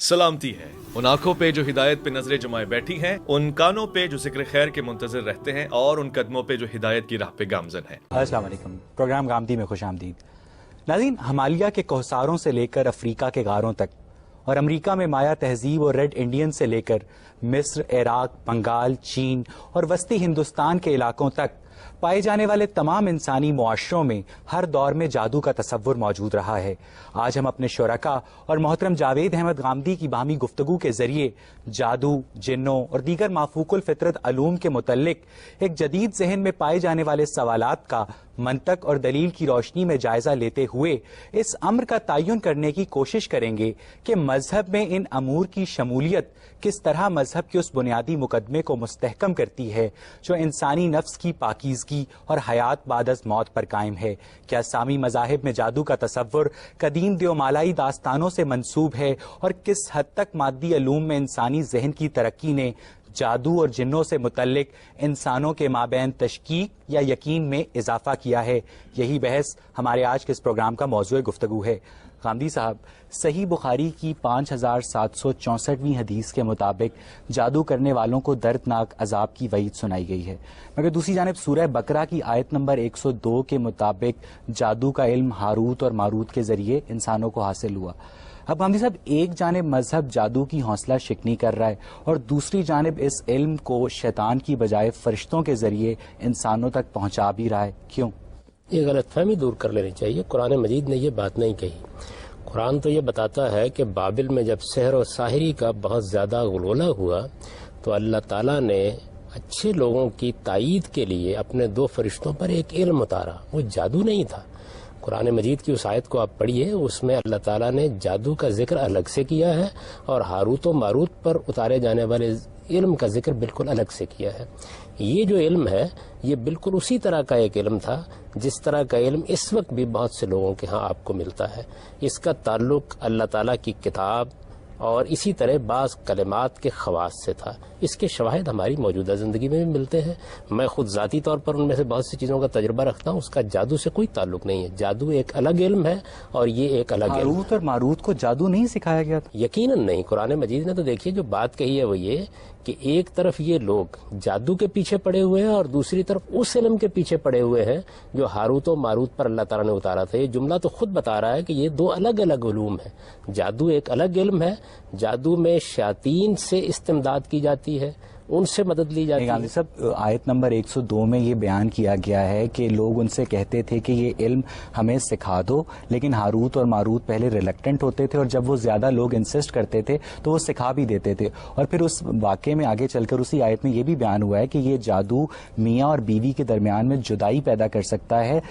सलामती है उन आंखों पे जो हिदायत पे नजरें जमाए बैठी हैं, उन कानों पे जो जिक्र खैर के मुंतजर रहते हैं और उन कदमों पे जो हिदायत की राह पे गामजन हैं। अस्सलाम वालेकुम। प्रोग्राम गामदी में खुश आमदीद। नाज़रीन, हिमालय के कोहसारों से लेकर अफ्रीका के गारों तक और अमरीका में माया तहजीब और रेड इंडियन से लेकर मिस्र, इराक, बंगाल, चीन और वस्ती हिंदुस्तान के इलाकों तक पाए जाने वाले तमाम इंसानी मुआशरों में हर दौर में जादू का तसव्वुर मौजूद रहा है। आज हम अपने शुरका और मोहतरम जावेद अहमद गामदी की बाहमी गुफ्तगू के जरिए जादू, जिन्नों और दीगर माफूकुल फितरत अलूम के मुतल्लिक एक जदीद जहन में पाए जाने वाले सवालात का मंतक और दलील की रोशनी में जायजा लेते हुए इस अम्र का तयन करने की कोशिश करेंगे कि मजहब में इन अमूर की शमूलियत किस तरह मजहब के उस बुनियादी मुकदमे को मुस्तहकम करती है जो इंसानी नफ्स की पाकीज़गी और हयात बाद अज़ मौत पर कायम है। क्या सामी मज़ाहिब में जादू का तसव्वुर कदीम देवमालाई दास्तानों से मंसूब है और किस हद तक मादी अलूम में इंसानी जहन की तरक्की ने जादू और जिन्नों से मुतल्लिक इंसानों के माबैन तशकीक या यकीन में इजाफा किया है। यही बहस हमारे आज के इस प्रोग्राम का मौजूद गुफ्तगू है। गामदी साहब, सही बुखारी की 5764वीं हदीस के मुताबिक जादू करने वालों को दर्दनाक अजाब की वईद सुनाई गई है, मगर दूसरी जानिब सूरह बकरा की आयत नंबर 102 के मुताबिक जादू का इल्म हारूत और मारूत के जरिए इंसानों को हासिल हुआ। अब गांधी साहब, एक जानिब मजहब जादू की हौसला शिकनी कर रहा है और दूसरी जानिब इस इल्म को शैतान की बजाय फरिश्तों के जरिए इंसानों तक पहुंचा भी रहा है। क्यों? ये गलतफहमी दूर कर लेनी चाहिए। कुरान मजीद ने ये बात नहीं कही। कुरान तो ये बताता है कि बाबिल में जब सहर और साहिरी का बहुत ज़्यादा गुलगुला हुआ तो अल्लाह ताला ने अच्छे लोगों की तायीद के लिए अपने 2 फरिश्तों पर एक इल्म उतारा। वो जादू नहीं था। कुरान मजीद की उस आयत को आप पढ़िए, उसमें अल्लाह ताला ने जादू का जिक्र अलग से किया है और हारूत और मारूत पर उतारे जाने वाले इल्म का जिक्र बिल्कुल अलग से किया है। ये जो इल्म है ये बिल्कुल उसी तरह का एक इल्म था जिस तरह का इल्म इस वक्त भी बहुत से लोगों के यहाँ आपको मिलता है। इसका ताल्लुक अल्लाह ताला की किताब और इसी तरह बाज़ कलिमात के खवास से था। इसके शवाहिद हमारी मौजूदा ज़िंदगी में भी मिलते हैं। मैं खुद ज़ाती तौर पर उनमें से बहुत सी चीज़ों का तजुर्बा रखता हूँ। उसका जादू से कोई ताल्लुक नहीं है। जादू एक अलग इल्म है और ये एक अलग इल्म है। हारूत और मारूत को जादू नहीं सिखाया गया था? यकीनन नहीं। कुरान मजीद ने तो देखिए जो बात कही है वो ये कि एक तरफ ये लोग जादू के पीछे पड़े हुए हैं और दूसरी तरफ उस इल्म के पीछे पड़े हुए हैं जो हारूत और मारूत पर अल्लाह ताला ने उतारा था। ये जुमला तो खुद बता रहा है कि ये 2 अलग अलग उलूम है। जादू एक अलग इल्म है। जादू में शयातीन से इस्तिमदाद की जाती है, उनसे मदद ली जाती है। सब आयत नंबर 102 में ये बयान किया गया है कि लोग उनसे कहते थे कि ये इल्म हमें सिखा दो, लेकिन हारूत और मारूत पहले रिलक्टेंट होते थे और जब वो ज्यादा लोग इंसिस्ट करते थे तो वो सिखा भी देते थे। और फिर उस वाक़े में आगे चलकर उसी आयत में ये भी बयान हुआ है कि ये जादू मियाँ और बीवी के दरमियान में जुदाई पैदा कर सकता है,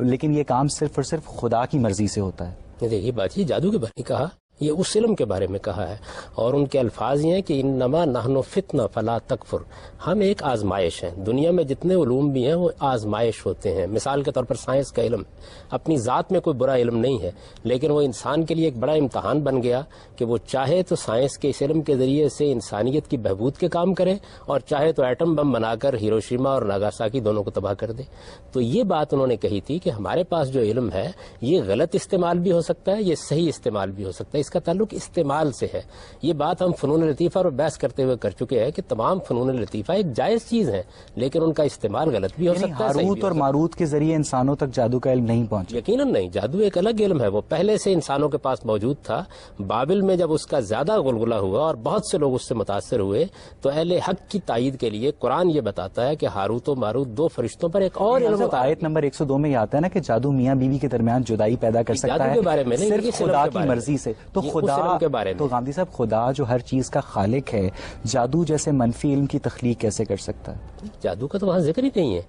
लेकिन ये काम सिर्फ और सिर्फ खुदा की मर्जी से होता है। देखिए बात, ये जादू के बारे में कहा, ये उस इल्म के बारे में कहा है और उनके अल्फाज ये हैं कि इन्नमा नहनु फितना फला तकफुर। हम एक आजमाइश हैं। दुनिया में जितने उलूम भी हैं वो आजमाइश होते हैं। मिसाल के तौर पर साइंस का इल्म अपनी ज़ात में कोई बुरा इल्म नहीं है, लेकिन वो इंसान के लिए एक बड़ा इम्तहान बन गया कि वो चाहे तो साइंस के इस इल्म के ज़रिए से इंसानियत की बहबूद के काम करे और चाहे तो एटम बम बनाकर हिरोशिमा और नागासाकी दोनों को तबाह कर दे। तो ये बात उन्होंने कही थी कि हमारे पास जो इल्म है ये गलत इस्तेमाल भी हो सकता है, ये सही इस्तेमाल भी हो सकता है। इसका ताल्लुक इस्तेमाल से है। ये बात हम फ़नून लतीफ़ा और बहस करते हुए कर चुके हैं कि तमाम फ़नून लतीफ़ा एक जायज़ चीज़ है, लेकिन उनका इस्तेमाल गलत भी हो सकता है। हारूत और मारूत के जरिए इंसानों तक जादू का इल्म नहीं पहुंचा? यकीनन नहीं। जादू एक अलग इल्म है। वो पहले से इंसानों के पास मौजूद था। बाबिल में जब उसका ज्यादा गुलगुला हुआ और बहुत से लोग उससे मुतासर हुए तो अहले हक की तायीद के लिए कुरान ये बताता है कि हारूत और मारूत 2 फरिश्तों पर एक और इल्म। आयत नंबर 102 में आता है ना कि जादू मियाँ बीवी के दरमियान जुदाई पैदा कर सकता है, के बारे में नहीं, सिर्फ खुदा की मर्जी से। तो खुदा के बारे में, तो गांधी साहब, खुदा जो हर चीज का खालिक है, जादू जैसे मनफी इल्म की तख्लीक कैसे कर सकता है? जादू का तो वहां जिक्र ही नहीं है।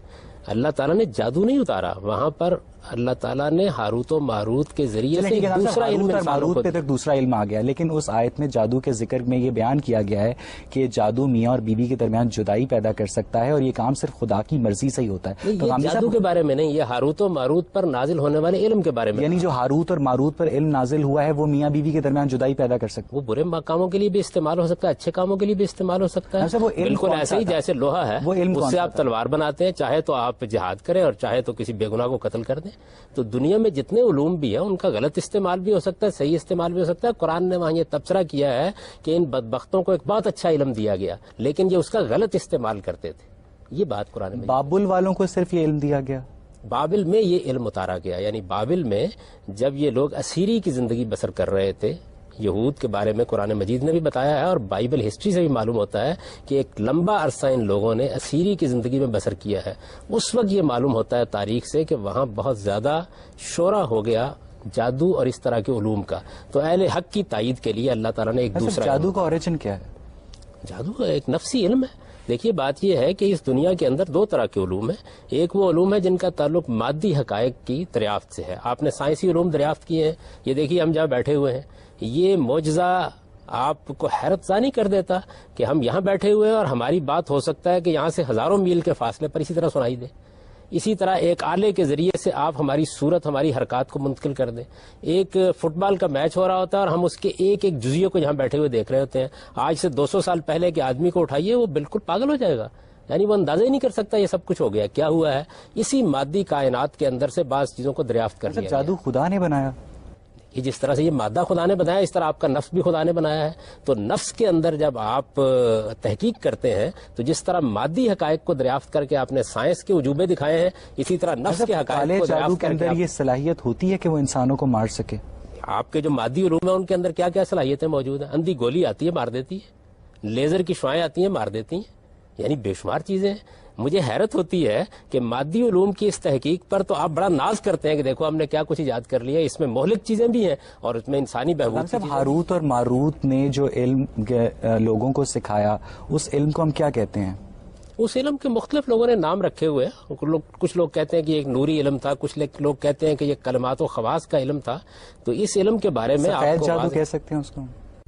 अल्लाह ताला ने जादू नहीं उतारा वहां पर। अल्लाह ताला ने हारूत और मारूत के जरिए से दूसरा इल्म और मारूत पे तक दूसरा इल्म आ गया, लेकिन उस आयत में जादू के जिक्र में ये बयान किया गया है कि जादू मियाँ और बीवी के दरमियान जुदाई पैदा कर सकता है और ये काम सिर्फ खुदा की मर्जी से ही होता है। तो जादू के बारे में नहीं, ये हारूत और मारूत पर नाजिल होने वाले इल्म के बारे में। यानी जो हारूत और मारूत पर इल्म नाजिल हुआ है वो मियाँ बीवी के दरमियान जुदाई पैदा कर सकता है। वो बुरे कामों के लिए भी इस्तेमाल हो सकता है, अच्छे कामों के लिए भी इस्तेमाल हो सकता है। बिल्कुल ऐसे ही जैसे लोहा है, उससे आप तलवार बनाते हैं, चाहे तो आप जिहाद करें और चाहे तो किसी बेगुनाह को कत्ल कर दें। دیں. تو دنیا میں جتنے علوم بھی ہیں ان کا غلط استعمال بھی ہو سکتا ہے, صحیح استعمال بھی ہو سکتا ہے. قرآن نے وہاں یہ تبصرہ کیا ہے کہ ان بدبختوں کو ایک بہت اچھا علم دیا گیا لیکن یہ اس کا غلط استعمال کرتے تھے. یہ بات قرآن میں. بابل والوں کو صرف یہ علم دیا گیا؟ بابل میں یہ علم اتارا گیا, یعنی بابل میں جب یہ لوگ اسیری کی زندگی بسر کر رہے تھے, یہود کے بارے میں قرآن مجید نے بھی بتایا ہے اور بائبل ہسٹری سے بھی معلوم ہوتا ہے کہ ایک لمبا عرصہ ان لوگوں نے اسیری کی زندگی میں بسر کیا ہے. اس وقت یہ معلوم ہوتا ہے تاریخ سے کہ وہاں بہت زیادہ شورا ہو گیا جادو اور اس طرح کے علوم کا. تو اہل حق کی تائید کے لیے اللہ تعالیٰ نے ایک دوسرا جادو کا اوریجن کیا ہے؟ جادو ایک نفسی علم ہے. دیکھیے بات یہ ہے کہ اس دنیا کے اندر دو طرح کے علوم ہیں. ایک وہ علوم ہے جن کا تعلق مادی حقائق کی دریافت سے ہے. آپ نے سائنسی علوم دریافت کیے ہیں. یہ دیکھیے ہم جہاں بیٹھے ہوئے ہیں, یہ معجزہ آپ کو حیرت زانی کر دیتا کہ ہم یہاں بیٹھے ہوئے ہیں اور ہماری بات ہو سکتا ہے کہ یہاں سے ہزاروں میل کے فاصلے پر اسی طرح سنائی دے. اسی طرح ایک آلے کے ذریعے سے آپ ہماری صورت, ہماری حرکات کو منتقل کر دیں. ایک فٹ بال کا میچ ہو رہا ہوتا ہے اور ہم اس کے ایک ایک جزیے کو یہاں بیٹھے ہوئے دیکھ رہے ہوتے ہیں. آج سے 200 سال پہلے کے آدمی کو اٹھائیے, وہ بالکل پاگل ہو جائے گا. یعنی وہ اندازہ ہی نہیں کر سکتا یہ سب کچھ ہو گیا, کیا ہوا ہے. اسی مادی کائنات کے اندر سے بعض چیزوں کو دریافت کر لیا. جادو خدا نے بنایا؟ کہ جس طرح سے یہ مادہ خدا نے بنایا اس طرح آپ کا نفس بھی خدا نے بنایا ہے. تو نفس کے اندر جب آپ تحقیق کرتے ہیں تو جس طرح مادی حقائق کو دریافت کر کے آپ نے سائنس کے عجوبے دکھائے ہیں, اسی طرح نفس کے حقائق کو دریافت کر کے یہ صلاحیت ہوتی ہے کہ وہ انسانوں کو مار سکے. آپ کے جو مادی علوم ہیں ان کے اندر کیا کیا صلاحیتیں موجود ہیں. اندھی گولی آتی ہے مار دیتی ہے, لیزر کی شعاعیں آتی ہیں مار دیتی ہیں, یعنی بے شمار چیزیں ہیں. مجھے حیرت ہوتی ہے کہ مادی علوم کی اس تحقیق پر تو آپ بڑا ناز کرتے ہیں کہ دیکھو ہم نے کیا کچھ ایجاد کر لیا. اس میں مہلک چیزیں بھی ہیں اور اس میں انسانی بہبود. ہاروت اور ماروت نے جو علم لوگوں کو سکھایا, اس علم کو ہم کیا کہتے ہیں؟ اس علم کے مختلف لوگوں نے نام رکھے ہوئے ہیں. کچھ لوگ کہتے ہیں کہ ایک نوری علم تھا, کچھ لوگ کہتے ہیں کہ یہ کلمات و خواص کا علم تھا. تو اس علم کے بارے میں سفید جادو کہہ سکتے ہیں اس کو؟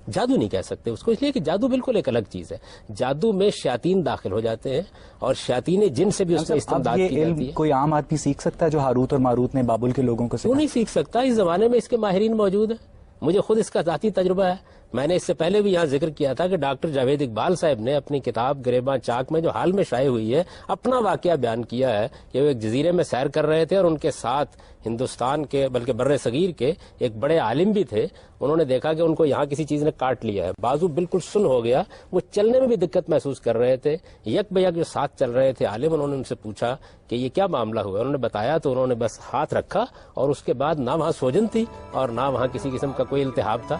جادو نہیں کہہ سکتے اس کو, اس لیے کہ جادو بالکل ایک الگ چیز ہے. جادو میں شیاطین داخل ہو جاتے ہیں اور شیاطین جن سے بھی اس میں استمداد کی جاتی ہے. کوئی عام آدمی سیکھ سکتا ہے جو ہاروت اور ماروت نے بابل کے لوگوں کو سکھایا؟ کیوں نہیں سیکھ سکتا؟ اس زمانے میں اس کے ماہرین موجود ہیں. مجھے خود اس کا ذاتی تجربہ ہے. میں نے اس سے پہلے بھی یہاں ذکر کیا تھا کہ ڈاکٹر جاوید اقبال صاحب نے اپنی کتاب گریباں چاک میں جو حال میں شائع ہوئی ہے اپنا واقعہ بیان کیا ہے کہ وہ ایک جزیرے میں سیر کر رہے تھے اور ان کے ساتھ ہندوستان کے بلکہ بر صغیر کے ایک بڑے عالم بھی تھے. انہوں نے دیکھا کہ ان کو یہاں کسی چیز نے کاٹ لیا ہے, بازو بالکل سن ہو گیا, وہ چلنے میں بھی دقت محسوس کر رہے تھے. یک بیک جو ساتھ چل رہے تھے عالم, انہوں نے ان سے پوچھا کہ یہ کیا معاملہ ہوا. انہوں نے بتایا تو انہوں نے بس ہاتھ رکھا اور اس کے بعد نہ وہاں سوجن تھی اور نہ وہاں کسی قسم کا کوئی التہاب تھا.